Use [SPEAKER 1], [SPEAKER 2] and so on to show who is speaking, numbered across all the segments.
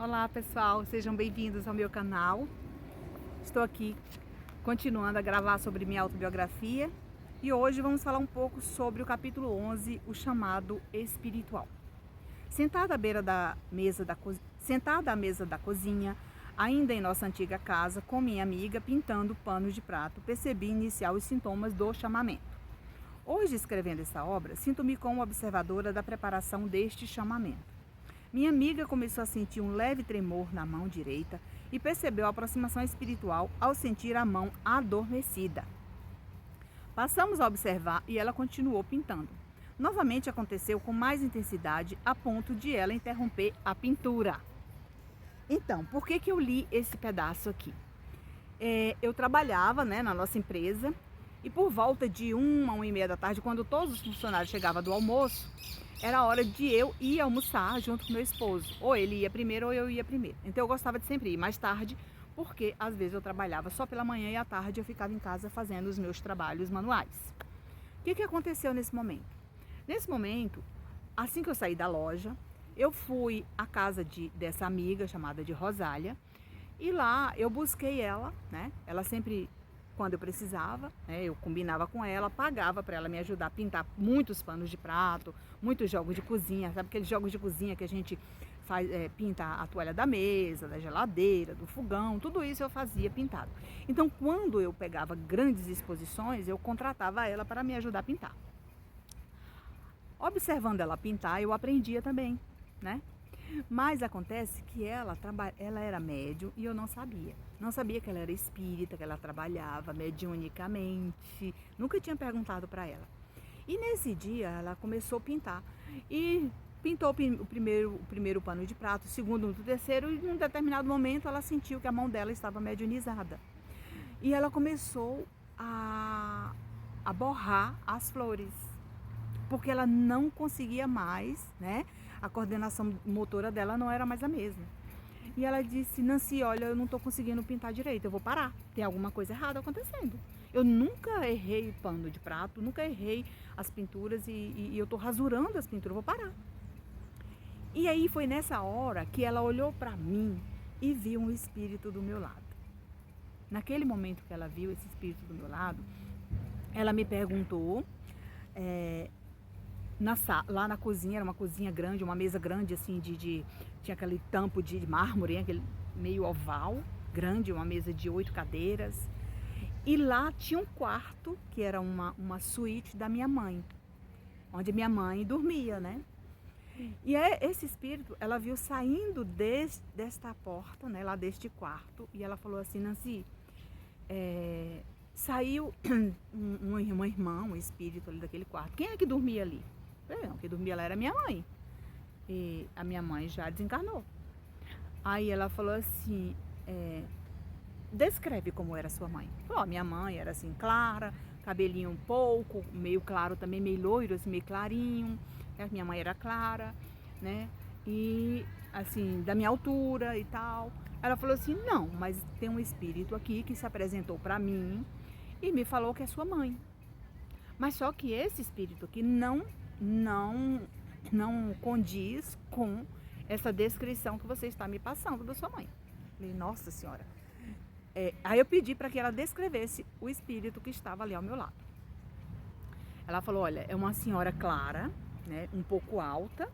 [SPEAKER 1] Olá pessoal, sejam bem-vindos ao meu canal. Estou aqui continuando a gravar sobre minha autobiografia e hoje vamos falar um pouco sobre o capítulo 11, o chamado espiritual. Sentada à mesa da cozinha, ainda em nossa antiga casa, com minha amiga pintando panos de prato, percebi iniciar os sintomas do chamamento. Hoje, escrevendo essa obra, sinto-me como observadora da preparação deste chamamento. Minha amiga começou a sentir um leve tremor na mão direita e percebeu a aproximação espiritual ao sentir a mão adormecida. Passamos a observar e ela continuou pintando. Novamente aconteceu com mais intensidade, a ponto de ela interromper a pintura. Então, por que eu li esse pedaço aqui? Eu trabalhava, na nossa empresa e por volta de 1h da tarde, quando todos os funcionários chegavam do almoço, era hora de eu ir almoçar junto com meu esposo. Ou ele ia primeiro ou eu ia primeiro. Então eu gostava de sempre ir mais tarde, porque às vezes eu trabalhava só pela manhã e à tarde eu ficava em casa fazendo os meus trabalhos manuais. O que aconteceu nesse momento? Nesse momento, assim que eu saí da loja, eu fui à casa dessa amiga chamada de Rosália e lá eu busquei ela, Ela sempre, quando eu precisava, eu combinava com ela, pagava para ela me ajudar a pintar muitos panos de prato, muitos jogos de cozinha, sabe aqueles jogos de cozinha que a gente faz, pinta a toalha da mesa, da geladeira, do fogão, tudo isso eu fazia pintado. Então, quando eu pegava grandes exposições, eu contratava ela para me ajudar a pintar. Observando ela pintar, eu aprendia também, Mas acontece que ela era médium e eu não sabia. Não sabia que ela era espírita, que ela trabalhava mediunicamente. Nunca tinha perguntado para ela. E nesse dia ela começou a pintar. E pintou o primeiro pano de prato, o segundo, o terceiro, e em um determinado momento ela sentiu que a mão dela estava mediunizada. E ela começou a borrar as flores, porque ela não conseguia mais, A coordenação motora dela não era mais a mesma. E ela disse: Nancy, olha, eu não estou conseguindo pintar direito, eu vou parar. Tem alguma coisa errada acontecendo. Eu nunca errei o pano de prato, nunca errei as pinturas e eu estou rasurando as pinturas, eu vou parar. E aí foi nessa hora que ela olhou para mim e viu um espírito do meu lado. Naquele momento que ela viu esse espírito do meu lado, ela me perguntou... lá na cozinha, era uma cozinha grande, uma mesa grande assim, tinha aquele tampo de mármore, aquele meio oval, grande, uma mesa de 8 cadeiras. E lá tinha um quarto, que era uma suíte da minha mãe, onde minha mãe dormia, E esse espírito, ela viu saindo desta porta, lá deste quarto, e ela falou assim: Nancy, saiu uma irmã, um espírito ali daquele quarto. Quem é que dormia ali? Não, quem dormia lá era minha mãe. E a minha mãe já desencarnou. Aí ela falou assim: descreve como era sua mãe. Falou: minha mãe era assim, clara, cabelinho um pouco, meio claro também, meio loiro, assim, meio clarinho. Minha mãe era clara, E assim, da minha altura e tal. Ela falou assim: não, mas tem um espírito aqui que se apresentou para mim e me falou que é sua mãe. Mas só que esse espírito aqui não condiz com essa descrição que você está me passando da sua mãe. Falei: nossa senhora. Aí eu pedi para que ela descrevesse o espírito que estava ali ao meu lado. Ela falou: olha, é uma senhora clara, um pouco alta,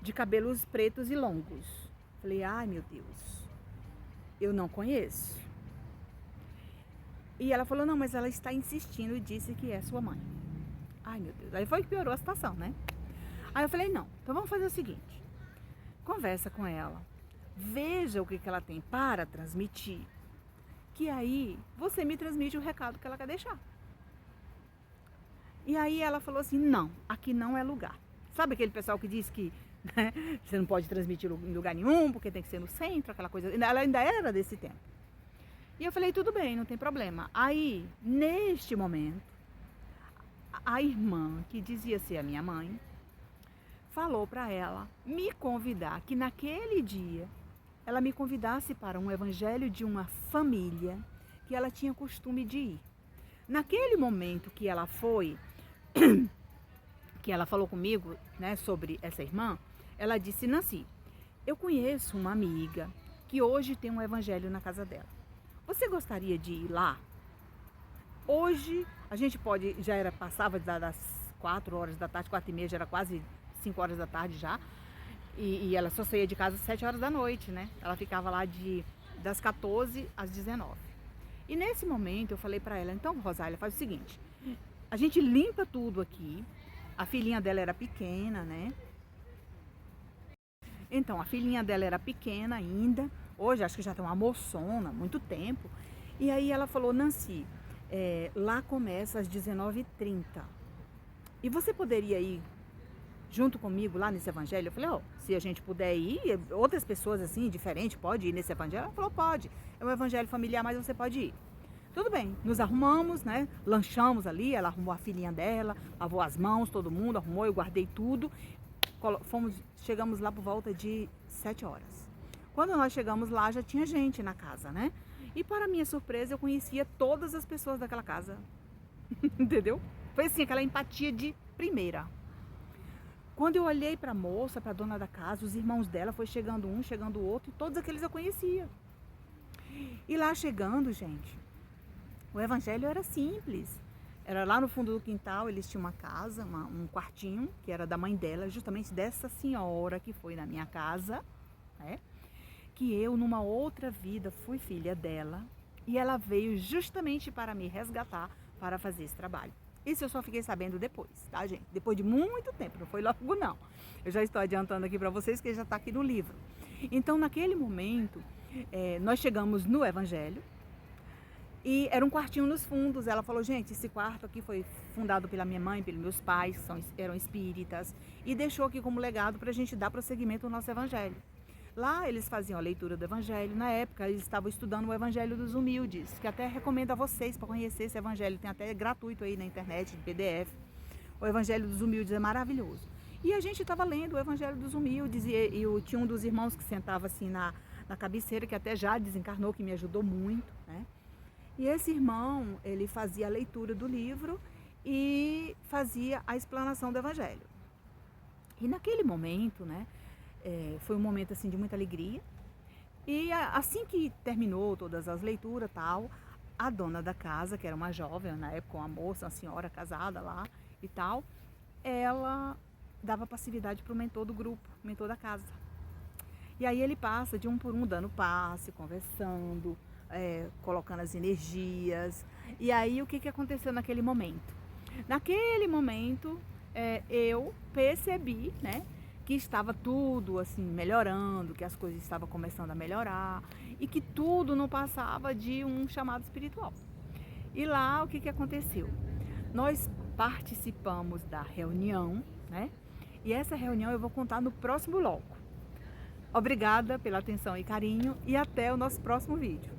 [SPEAKER 1] de cabelos pretos e longos. Falei: ai meu Deus, eu não conheço. E ela falou: não, mas ela está insistindo e disse que é sua mãe. Ai meu Deus, aí foi que piorou a situação, Aí eu falei: não, então vamos fazer o seguinte, conversa com ela, veja o que ela tem para transmitir, que aí você me transmite o recado que ela quer deixar. E aí ela falou assim: não, aqui não é lugar. Sabe aquele pessoal que diz que você não pode transmitir em lugar nenhum, porque tem que ser no centro, aquela coisa. Ela ainda era desse tempo. E eu falei: tudo bem, não tem problema. Aí, neste momento, a irmã, que dizia ser a minha mãe, falou para ela me convidar, que naquele dia ela me convidasse para um evangelho de uma família que ela tinha costume de ir. Naquele momento que ela foi, que ela falou comigo, sobre essa irmã, ela disse: Nancy, Eu conheço uma amiga que hoje tem um evangelho na casa dela. Você gostaria de ir lá? Hoje a gente pode, passava das 4 horas da tarde, 4h30, já era quase 5 horas da tarde já. E ela só saía de casa às 7 horas da noite, né? Ela ficava lá das 14 às 19. E nesse momento eu falei pra ela, então Rosália, faz o seguinte, a gente limpa tudo aqui. A filhinha dela era pequena, né? Então, a filhinha dela era pequena ainda. Hoje acho que já tem uma moçona, muito tempo. E aí ela falou, Nancy, lá começa às 19h30. E você poderia ir junto comigo lá nesse evangelho? Eu falei, se a gente puder ir, outras pessoas assim, diferentes, pode ir nesse evangelho? Ela falou, pode. É um evangelho familiar, mas você pode ir. Tudo bem, nos arrumamos, né? Lanchamos ali, ela arrumou a filhinha dela, lavou as mãos, todo mundo arrumou, eu guardei tudo. Chegamos lá por volta de 7 horas. Quando nós chegamos lá, já tinha gente na casa, né? E para minha surpresa, eu conhecia todas as pessoas daquela casa. Entendeu? Foi assim, aquela empatia de primeira. Quando eu olhei para a moça, para a dona da casa, os irmãos dela, foi chegando um, chegando o outro, e todos aqueles eu conhecia. E lá chegando, gente, o evangelho era simples. Era lá no fundo do quintal, eles tinham uma casa, um quartinho, que era da mãe dela, justamente dessa senhora que foi na minha casa, né? Que eu, numa outra vida, fui filha dela. E ela veio justamente para me resgatar, para fazer esse trabalho. Isso eu só fiquei sabendo depois, tá, gente? Depois de muito tempo, não foi logo não. Eu já estou adiantando aqui para vocês que já está aqui no livro. Então, naquele momento, nós chegamos no evangelho. E era um quartinho nos fundos. Ela falou, gente, esse quarto aqui foi fundado pela minha mãe, pelos meus pais, que eram espíritas, e deixou aqui como legado para a gente dar prosseguimento ao nosso evangelho. Lá eles faziam a leitura do evangelho. Na época eles estavam estudando o evangelho dos humildes, que até recomendo a vocês para conhecer esse evangelho. Tem até gratuito aí na internet, de PDF. O evangelho dos humildes é maravilhoso. E a gente estava lendo o evangelho dos humildes e tinha um dos irmãos que sentava assim na cabeceira, que até já desencarnou, que me ajudou muito, né? E esse irmão, ele fazia a leitura do livro e fazia a explanação do evangelho. E naquele momento, né, foi um momento assim de muita alegria. E assim que terminou todas as leituras tal, a dona da casa, que era uma jovem, na época uma moça, uma senhora casada lá e tal, ela dava passividade para o mentor do grupo, mentor da casa. E aí ele passa de um por um, dando passe, conversando, colocando as energias. E aí o que aconteceu naquele momento? Naquele momento eu percebi, né, que estava tudo assim melhorando, que as coisas estavam começando a melhorar e que tudo não passava de um chamado espiritual. E lá o que aconteceu? Nós participamos da reunião, né? E essa reunião eu vou contar no próximo bloco. Obrigada pela atenção e carinho e até o nosso próximo vídeo.